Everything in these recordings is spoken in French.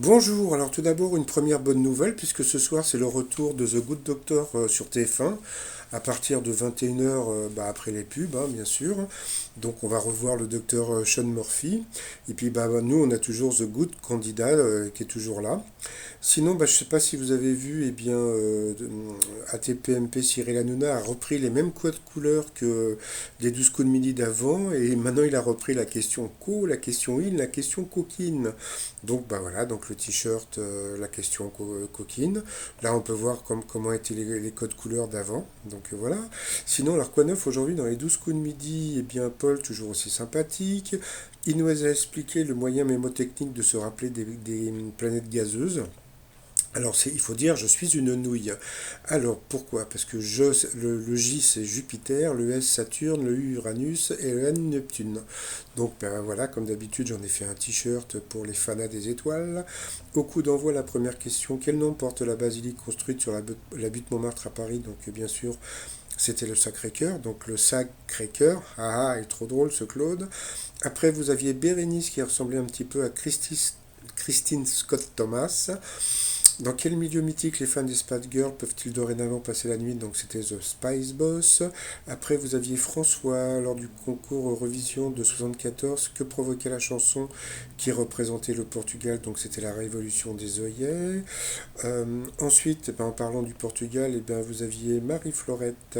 Bonjour, alors tout d'abord une première bonne nouvelle puisque ce soir c'est le retour de The Good Doctor sur TF1 à partir de 21h après les pubs bien sûr. Donc on va revoir le docteur Sean Murphy et puis nous on a toujours The Good Candida qui est toujours là. Sinon je sais pas si vous avez vu ATPMP Cyril Hanouna a repris les mêmes codes couleurs que les 12 coups de midi d'avant et maintenant il a repris la question co, la question in, la question coquine. Donc voilà, donc le t-shirt, la question coquine. Là on peut voir comment étaient les codes couleurs d'avant. Donc voilà. Sinon alors quoi neuf aujourd'hui dans les 12 coups de midi? Eh bien Paul toujours aussi sympathique. Il nous a expliqué le moyen mémotechnique de se rappeler des planètes gazeuses. Alors il faut dire je suis une nouille. Alors pourquoi? Parce que le J c'est Jupiter, le S Saturne, le U Uranus et le N Neptune. Donc voilà, comme d'habitude j'en ai fait un t-shirt pour les fanas des étoiles. Au coup d'envoi la première question, quel nom porte la basilique construite sur la butte Montmartre à Paris? Donc bien sûr c'était le Sacré-Cœur, donc le Sacré-Cœur. Ah il est trop drôle ce Claude. Après vous aviez Bérénice qui ressemblait un petit peu à Christine Scott Thomas. Dans quel milieu mythique les fans des Spice Girls peuvent-ils dorénavant passer la nuit? Donc c'était The Spice Boss. Après vous aviez François lors du concours Eurovision de 74. Que provoquait la chanson qui représentait le Portugal? Donc c'était la révolution des œillets. Ensuite, en parlant du Portugal, vous aviez Marie-Florette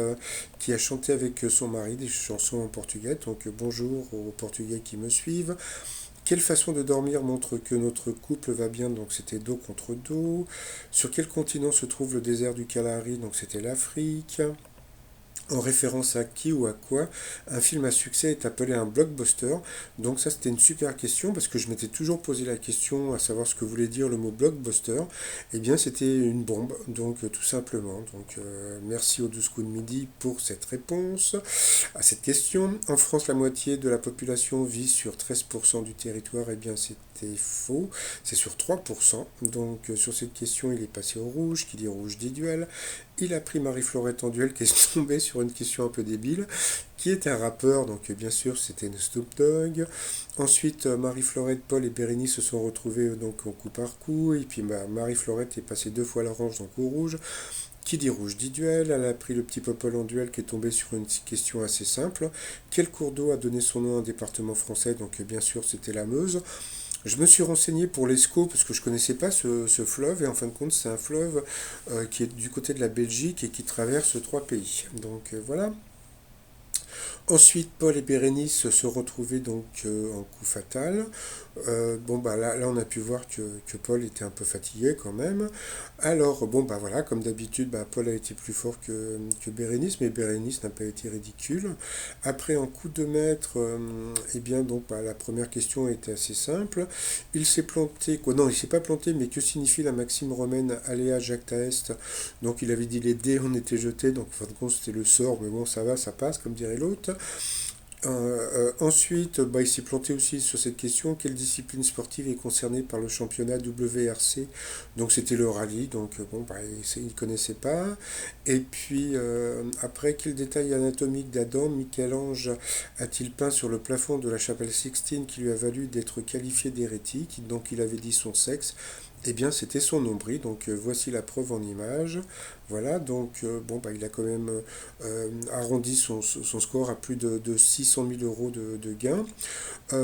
qui a chanté avec son mari des chansons en portugais. Donc bonjour aux Portugais qui me suivent. Quelle façon de dormir montre que notre couple va bien? Donc c'était dos contre dos. Sur quel continent se trouve le désert du Kalahari? Donc c'était l'Afrique. En référence à qui ou à quoi un film à succès est appelé un blockbuster? Donc ça c'était une super question parce que je m'étais toujours posé la question à savoir ce que voulait dire le mot blockbuster. Eh bien c'était une bombe, donc tout simplement. Donc merci aux 12 coups de midi pour cette réponse à cette question. En France, la moitié de la population vit sur 13% du territoire. Eh bien c'était faux, c'est sur 3%. Donc sur cette question il est passé au rouge, qui dit rouge dit duel. Il a pris Marie-Florette en duel, qui est tombée sur une question un peu débile, qui est un rappeur, donc bien sûr c'était une Snoop Dogg. Ensuite, Marie-Florette, Paul et Bérénice se sont retrouvés donc au coup par coup, et puis Marie-Florette est passée deux fois l'orange, donc au rouge. Qui dit rouge dit duel, elle a pris le petit Popol en duel qui est tombé sur une question assez simple. Quel cours d'eau a donné son nom à un département français? Donc bien sûr c'était la Meuse. Je me suis renseigné pour l'Escaut parce que je ne connaissais pas ce fleuve et en fin de compte c'est un fleuve qui est du côté de la Belgique et qui traverse trois pays. Donc voilà. Ensuite, Paul et Bérénice se retrouvaient donc en coup fatal. Là, on a pu voir que Paul était un peu fatigué quand même. Alors, voilà, comme d'habitude, Paul a été plus fort que Bérénice, mais Bérénice n'a pas été ridicule. Après, en coup de maître, la première question était assez simple. Il s'est planté, quoi, non, il s'est pas planté, mais que signifie la maxime romaine Alea Jacta Est? Donc, il avait dit les dés, on était jetés, donc en fin de compte, c'était le sort, mais bon, ça va, ça passe, comme dirait l'autre. Ensuite, il s'est planté aussi sur cette question, quelle discipline sportive est concernée par le championnat WRC? Donc c'était le rallye, donc il ne connaissait pas. Et puis après, quel détail anatomique d'Adam Michel-Ange a-t-il peint sur le plafond de la chapelle Sixtine qui lui a valu d'être qualifié d'hérétique? Donc il avait dit son sexe. Eh bien, c'était son nombril, donc voici la preuve en image. Voilà, donc il a quand même arrondi son score à plus de 600 000 euros de gains.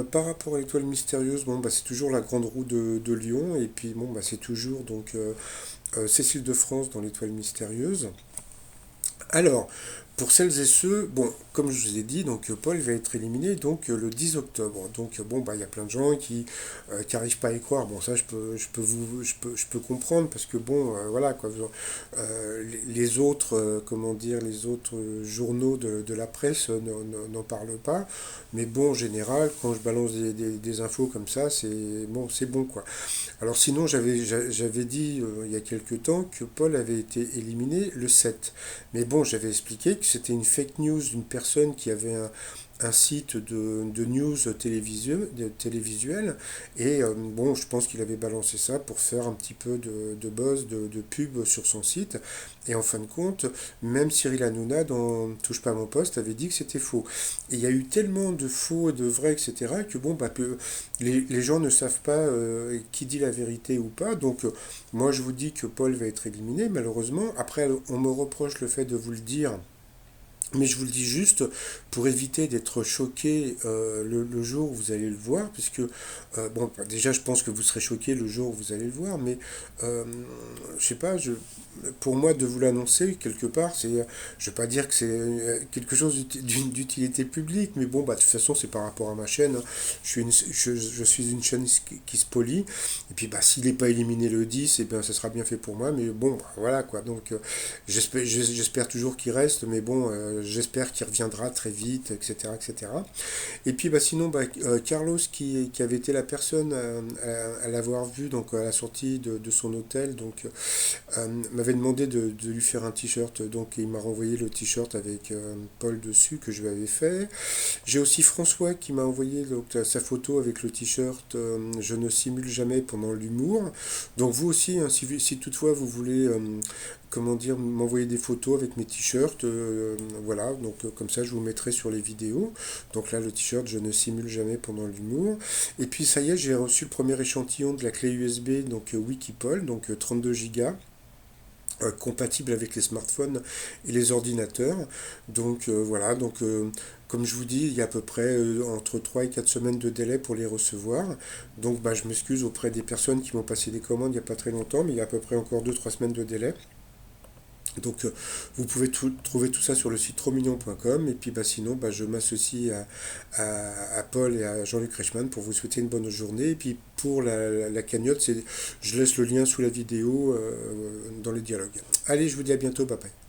Par rapport à l'étoile mystérieuse, c'est toujours la grande roue de Lyon, et puis c'est toujours Cécile de France dans l'étoile mystérieuse. Alors, pour celles et ceux, comme je vous ai dit, donc Paul va être éliminé le 10 octobre. Donc il y a plein de gens qui arrivent pas à y croire. Bon ça je peux comprendre parce que voilà quoi. Les autres comment dire les autres journaux de la presse n'en parlent pas. Mais bon en général quand je balance des infos comme ça c'est bon quoi. Alors sinon, j'avais dit il y a quelque temps que Paul avait été éliminé le 7. Mais bon, j'avais expliqué que c'était une fake news d'une personne qui avait un site de news télévisuel. Et bon, je pense qu'il avait balancé ça pour faire un petit peu de buzz, de pub sur son site. Et en fin de compte, même Cyril Hanouna dans Touche pas à mon poste avait dit que c'était faux. Et il y a eu tellement de faux et de vrais, etc., que bon, bah, que les gens ne savent pas qui dit la vérité ou pas. Donc, moi, je vous dis que Paul va être éliminé, malheureusement. Après, on me reproche le fait de vous le dire. Mais je vous le dis juste pour éviter d'être choqué le jour où vous allez le voir, puisque, bon, déjà, je pense que vous serez choqué le jour où vous allez le voir, mais euh, je sais pas, pour moi, de vous l'annoncer, quelque part, je vais pas dire que c'est quelque chose d'utilité publique, mais bon, bah, de toute façon, c'est par rapport à ma chaîne, hein. Je suis une chaîne qui se polie, et puis, bah, s'il n'est pas éliminé le 10, et ben, ça sera bien fait pour moi, mais bon, bah, voilà, quoi, donc, j'espère toujours qu'il reste, mais bon, j'espère qu'il reviendra très vite, etc., etc. Et puis bah, sinon, bah, Carlos, qui avait été la personne à l'avoir vu donc, à la sortie de son hôtel, donc, m'avait demandé de lui faire un t-shirt. Donc il m'a renvoyé le t-shirt avec Paul dessus que je lui avais fait. J'ai aussi François qui m'a envoyé donc, sa photo avec le t-shirt Je ne simule jamais pendant l'humour. Donc vous aussi, hein, si toutefois vous voulez comment dire, m'envoyer des photos avec mes t-shirts, voilà, donc comme ça je vous mettrai sur les vidéos. Donc là le t-shirt je ne simule jamais pendant l'humour. Et puis ça y est, j'ai reçu le premier échantillon de la clé USB, donc Wikipol, donc 32 Go compatible avec les smartphones et les ordinateurs. Donc voilà, donc comme je vous dis, il y a à peu près entre 3 et 4 semaines de délai pour les recevoir. Donc bah, je m'excuse auprès des personnes qui m'ont passé des commandes il n'y a pas très longtemps, mais il y a à peu près encore 2 3 semaines de délai. Donc vous pouvez trouver tout ça sur le site trosmignon.com et puis bah, sinon bah, je m'associe à Paul et à Jean-Luc Reichmann pour vous souhaiter une bonne journée et puis pour la cagnotte, je laisse le lien sous la vidéo dans les dialogues. Allez, je vous dis à bientôt, bye bye.